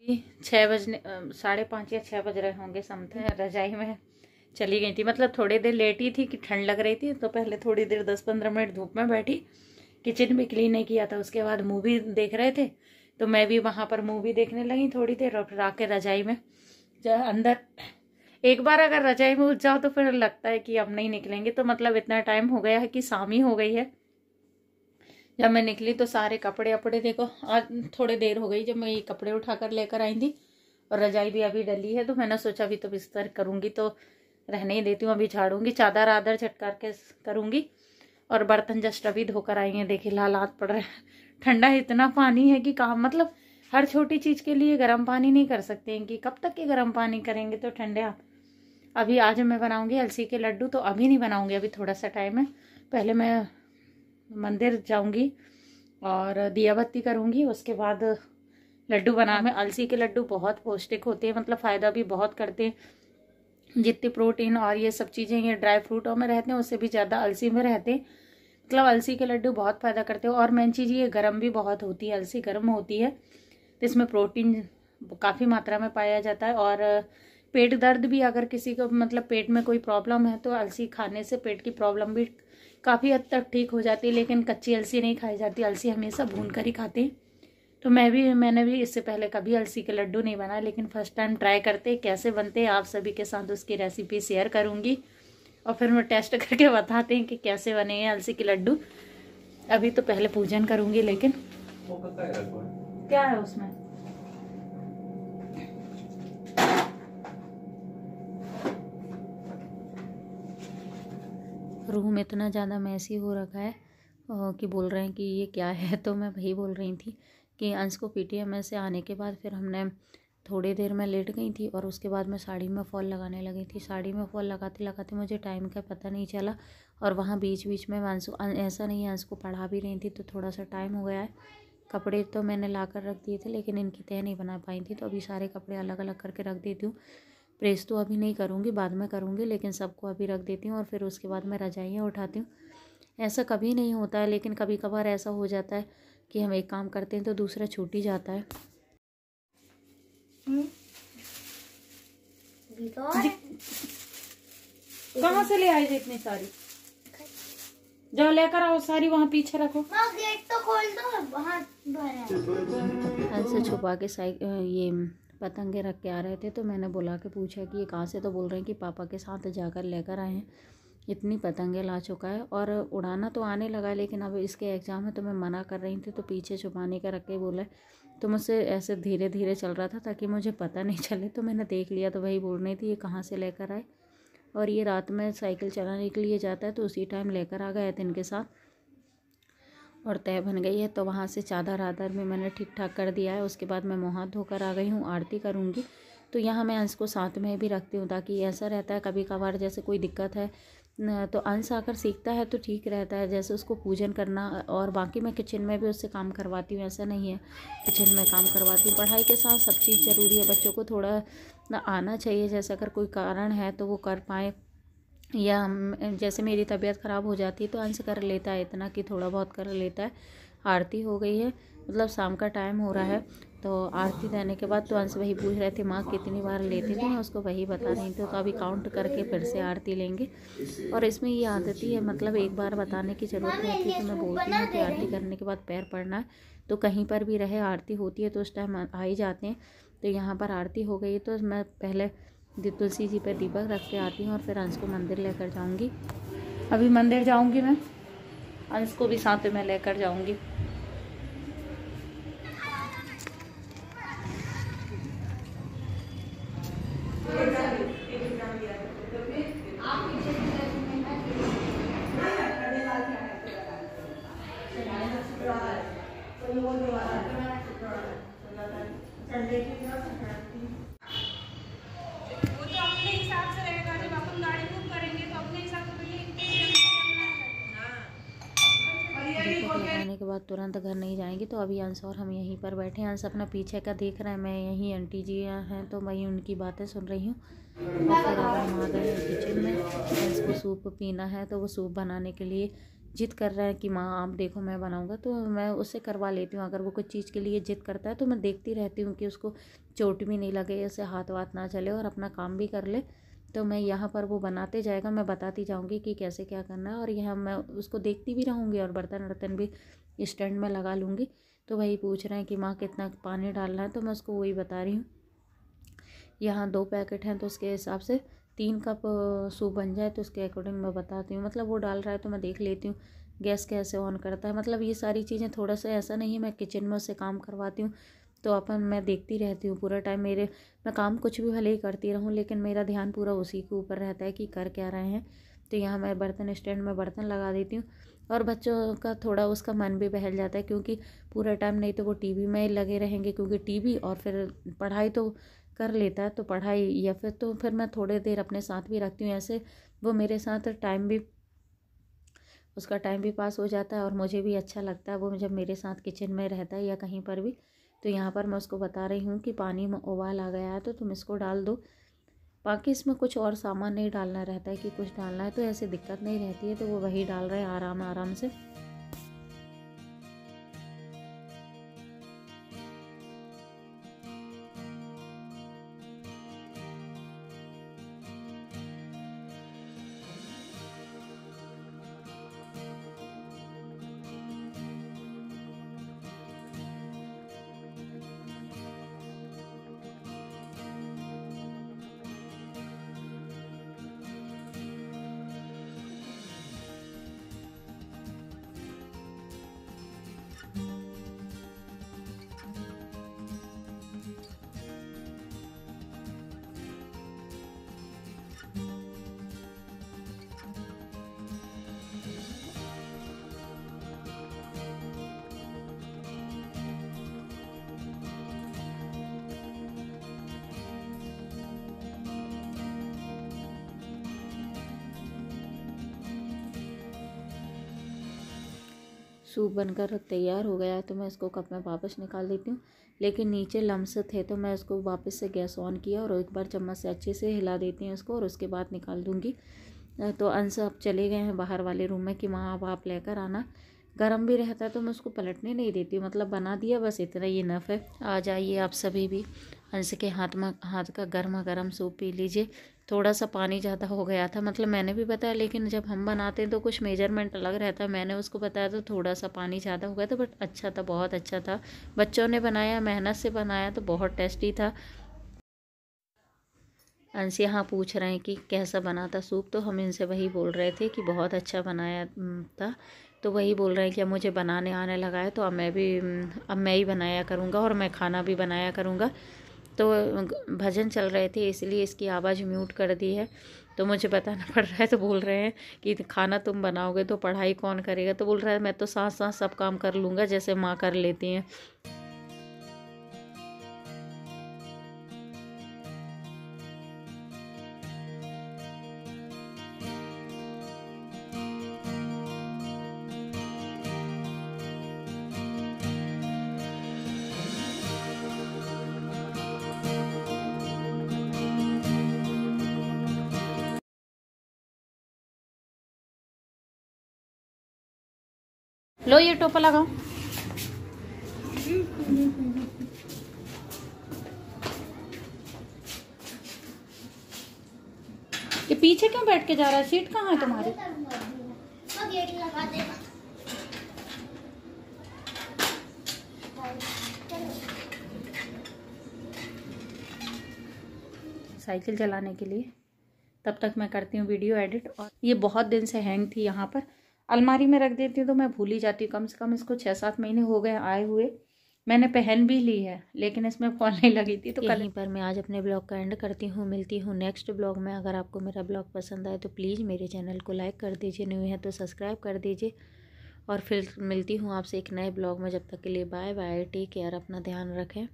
6 बजने 5:30 या 6 बज रहे होंगे समथिंग। रजाई में चली गई थी, मतलब थोड़ी देर लेट ही थी कि ठंड लग रही थी, तो पहले थोड़ी देर 10-15 मिनट धूप में बैठी, किचन भी क्लीन नहीं किया था। उसके बाद मूवी देख रहे थे तो मैं भी वहाँ पर मूवी देखने लगी थोड़ी देर, और फिर आके रजाई में अंदर एक बार अगर रजाई में उठ जाओ तो फिर लगता है कि अब नहीं निकलेंगे। तो मतलब इतना टाइम हो गया है कि शाम ही हो गई है। जब मैं निकली तो सारे कपड़े वपड़े देखो, आज थोड़ी देर हो गई जब मैं ये कपड़े उठाकर लेकर आई थी, और रजाई भी अभी डली है। तो मैंने सोचा अभी तो बिस्तर करूंगी तो रहने ही देती हूँ, अभी झाड़ूंगी, चादर आदर झटकार के करूंगी। और बर्तन जस्ट अभी धोकर आई हैं, देखिए लाल हाथ पड़ रहे हैं। ठंडा इतना पानी है कि काम, मतलब हर छोटी चीज के लिए गर्म पानी नहीं कर सकते हैं कि कब तक के गर्म पानी करेंगे, तो ठंडे। अभी आज मैं बनाऊंगी अलसी के लड्डू, तो अभी नहीं बनाऊंगी, अभी थोड़ा सा टाइम है। पहले मैं मंदिर जाऊंगी और दिया बत्ती करूंगी, उसके बाद लड्डू बना। में अलसी के लड्डू बहुत पौष्टिक होते हैं, मतलब फ़ायदा भी बहुत करते हैं। जितने प्रोटीन और ये सब चीज़ें ये ड्राई फ्रूटों में रहते हैं उससे भी ज़्यादा अलसी में रहते हैं। मतलब अलसी के लड्डू बहुत फ़ायदा करते हैं। और मेन चीज़ ये गर्म भी बहुत होती है, अलसी गर्म होती है, तो इसमें प्रोटीन काफ़ी मात्रा में पाया जाता है। और पेट दर्द भी अगर किसी को, मतलब पेट में कोई प्रॉब्लम है, तो अलसी खाने से पेट की प्रॉब्लम भी काफ़ी हद तक ठीक हो जाती है। लेकिन कच्ची अलसी नहीं खाई जाती, अलसी हमेशा भून कर ही खाते हैं। तो मैंने भी इससे पहले कभी अलसी के लड्डू नहीं बनाए, लेकिन फर्स्ट टाइम ट्राई करते कैसे बनते हैं, आप सभी के साथ उसकी रेसिपी शेयर करूंगी, और फिर मैं टेस्ट करके बताते हैं कि कैसे बने हैं अलसी के लड्डू। अभी तो पहले पूजन करूंगी, लेकिन क्या है उसमें, रूम इतना ज़्यादा मैसी हो रखा है कि बोल रहे हैं कि ये क्या है। तो मैं वही बोल रही थी कि अंश को पीटीएम से आने के बाद फिर हमने थोड़ी देर में लेट गई थी, और उसके बाद मैं साड़ी में फॉल लगाने लगी थी। साड़ी में फॉल लगाते लगाते मुझे टाइम का पता नहीं चला, और वहाँ बीच बीच में अंश, ऐसा नहीं अंश को पढ़ा भी रही थी, तो थोड़ा सा टाइम हो गया है। कपड़े तो मैंने ला कर रख दिए थे, लेकिन इनकी तह नहीं बना पाई थी, तो अभी सारे कपड़े अलग अलग करके रख देती हूँ। प्रेस तो अभी नहीं करूँगी, बाद में करूँगी, लेकिन सबको अभी रख देती हूँ, और फिर उसके बाद मैं रजाइयाँ उठाती हूँ। ऐसा कभी नहीं होता है, लेकिन कभी कभार ऐसा हो जाता है कि हम एक काम करते हैं तो दूसरा छूट ही जाता है। कहाँ से ले आई थे इतनी सारी? जाओ लेकर आओ सारी, वहाँ पीछे रखो। गेट तो खोल दो, वहाँ से छुपा के ये पतंगे रख के आ रहे थे, तो मैंने बुला के पूछा कि ये कहाँ से, तो बोल रहे हैं कि पापा के साथ जाकर लेकर आए हैं। इतनी पतंगे ला चुका है, और उड़ाना तो आने लगा, लेकिन अब इसके एग्ज़ाम है तो मैं मना कर रही थी, तो पीछे छुपाने का रख के बोला। तो मुझसे ऐसे धीरे धीरे चल रहा था ताकि मुझे पता नहीं चले, तो मैंने देख लिया, तो वही बोल रही थी ये कहाँ से लेकर आए। और ये रात में साइकिल चलाने के लिए जाता है, तो उसी टाइम लेकर आ गए थे इनके साथ, और तय बन गई है। तो वहाँ से चादर आदर भी मैंने ठीक ठाक कर दिया है। उसके बाद मैं मुँह हाथ धोकर आ गई हूँ, आरती करूँगी। तो यहाँ मैं अंश को साथ में भी रखती हूँ, ताकि ऐसा रहता है कभी कभार जैसे कोई दिक्कत है तो अंश आकर सीखता है तो ठीक रहता है, जैसे उसको पूजन करना। और बाकी मैं किचन में भी उससे काम करवाती हूँ, ऐसा नहीं है, किचन में काम करवाती हूँ। पढ़ाई के साथ सब चीज़ ज़रूरी है, बच्चों को थोड़ा ना आना चाहिए, जैसे अगर कोई कारण है तो वो कर पाए। या जैसे मेरी तबीयत ख़राब हो जाती है तो अंश कर लेता है, इतना कि थोड़ा बहुत कर लेता है। आरती हो गई है, मतलब शाम का टाइम हो रहा है, तो आरती देने के बाद तो अंश वही पूछ रहे थे माँ कितनी बार लेती थी, मैं उसको वही बता रही थी। तो अभी काउंट करके फिर से आरती लेंगे। और इसमें ये आदत ही है, मतलब एक बार बताने की ज़रूरत नहीं होती, तो मैं बोलती हूँ कि आरती करने के बाद पैर पड़ना है, तो कहीं पर भी रहे आरती होती है तो उस टाइम आ ही जाते हैं। तो यहाँ पर आरती हो गई है, तो मैं पहले तुलसी जी पर दीपक रख के आती हूँ, और फिर अंश को मंदिर लेकर जाऊँगी। अभी मंदिर जाऊँगी मैं, अंश को भी साथ में लेकर जाऊँगी। लगाने के बाद तुरंत घर नहीं जाएंगे, तो अभी अंश और हम यहीं पर बैठे हैं। अंश अपना पीछे का देख रहे हैं, मैं यहीं आंटी जी हैं तो वहीं उनकी बातें सुन रही हूँ। और फिर अब हम आ गए हैं किचन में। अंश को सूप पीना है, तो वो सूप बनाने के लिए जिद कर रहा है कि माँ आप देखो मैं बनाऊँगा, तो मैं उससे करवा लेती हूँ। अगर वो कुछ चीज़ के लिए जिद करता है तो मैं देखती रहती हूँ कि उसको चोट भी नहीं लगे, ऐसे हाथ वाथ ना चले और अपना काम भी कर ले। तो मैं यहाँ पर वो बनाते जाएगा, मैं बताती जाऊँगी कि कैसे क्या करना है, और यहाँ मैं उसको देखती भी रहूँगी और बर्तन वर्तन भी स्टैंड में लगा लूँगी। तो वही पूछ रहे हैं कि माँ कितना पानी डालना है, तो मैं उसको वही बता रही हूँ। यहाँ 2 पैकेट हैं तो उसके हिसाब से 3 कप सूप बन जाए, तो उसके अकॉर्डिंग मैं बताती हूँ। मतलब वो डाल रहा है तो मैं देख लेती हूँ गैस कैसे ऑन करता है। मतलब ये सारी चीज़ें थोड़ा सा ऐसा नहीं है मैं किचन में उससे काम करवाती हूँ, तो मैं देखती रहती हूँ पूरा टाइम। मैं काम कुछ भी भले ही करती रहूँ, लेकिन मेरा ध्यान पूरा उसी के ऊपर रहता है कि कर क्या रहे हैं। तो यहाँ मैं बर्तन स्टैंड में बर्तन लगा देती हूँ, और बच्चों का थोड़ा उसका मन भी बहल जाता है, क्योंकि पूरा टाइम नहीं तो वो टीवी में लगे रहेंगे, क्योंकि टीवी और फिर पढ़ाई तो कर लेता है, तो पढ़ाई या फिर मैं थोड़ी देर अपने साथ भी रखती हूँ। ऐसे वो मेरे साथ उसका टाइम भी पास हो जाता है और मुझे भी अच्छा लगता है वो जब मेरे साथ किचन में रहता है या कहीं पर भी। तो यहाँ पर मैं उसको बता रही हूँ कि पानी में उबाल आ गया है तो तुम इसको डाल दो। बाकी इसमें कुछ और सामान नहीं डालना रहता है कि कुछ डालना है, तो ऐसे दिक्कत नहीं रहती है। तो वो वही डाल रहे हैं आराम आराम से। सूप बनकर तैयार हो गया तो मैं इसको कप में वापस निकाल देती हूँ, लेकिन नीचे लम्स थे तो मैं इसको वापस से गैस ऑन किया और एक बार चम्मच से अच्छे से हिला देती हूँ इसको, और उसके बाद निकाल दूँगी। तो अंश अब चले गए हैं बाहर वाले रूम में कि माँ अब आप लेकर आना। गरम भी रहता है तो मैं उसको पलटने नहीं देती, मतलब बना दिया बस इतना ही इनफ है। आ जाइए आप सभी भी अंश के हाथ का गर्मा गर्म सूप पी लीजिए। थोड़ा सा पानी ज़्यादा हो गया था, मतलब मैंने भी बताया, लेकिन जब हम बनाते हैं तो कुछ मेजरमेंट अलग रहता है। मैंने उसको बताया तो थोड़ा सा पानी ज़्यादा हो गया था, बट अच्छा था, बहुत अच्छा था। बच्चों ने बनाया, मेहनत से बनाया, तो बहुत टेस्टी था। अंश यहाँ पूछ रहे हैं कि कैसा बना था सूप, तो हम इनसे वही बोल रहे थे कि बहुत अच्छा बनाया था। तो वही बोल रहे हैं कि अब मुझे बनाने आने लगा है, तो अब मैं ही बनाया करूँगा और मैं खाना भी बनाया करूँगा। तो भजन चल रहे थे इसलिए इसकी आवाज़ म्यूट कर दी है, तो मुझे बताना पड़ रहा है। तो बोल रहे हैं कि खाना तुम बनाओगे तो पढ़ाई कौन करेगा, तो बोल रहा है मैं तो साथ साथ सब काम कर लूँगा जैसे माँ कर लेती हैं। लो ये टोपा लगाओ। ये पीछे क्यों बैठ के जा रहा है? सीट कहाँ है तुम्हारी? गेट लगा देगा। साइकिल चलाने के लिए। तब तक मैं करती हूँ वीडियो एडिट। और ये बहुत दिन से हैंग थी, यहाँ पर अलमारी में रख देती हूँ तो मैं भूल ही जाती हूँ। कम से कम इसको 6-7 महीने हो गए आए हुए। मैंने पहन भी ली है लेकिन इसमें फॉल नहीं लगी थी। तो यहीं पर मैं आज अपने ब्लॉग का एंड करती हूँ। मिलती हूँ नेक्स्ट ब्लॉग में। अगर आपको मेरा ब्लॉग पसंद आए तो प्लीज़ मेरे चैनल को लाइक कर दीजिए, न्यू है तो सब्सक्राइब कर दीजिए। और फिर मिलती हूँ आपसे एक नए ब्लॉग में। जब तक के लिए बाय बाय, टेक केयर, अपना ध्यान रखें।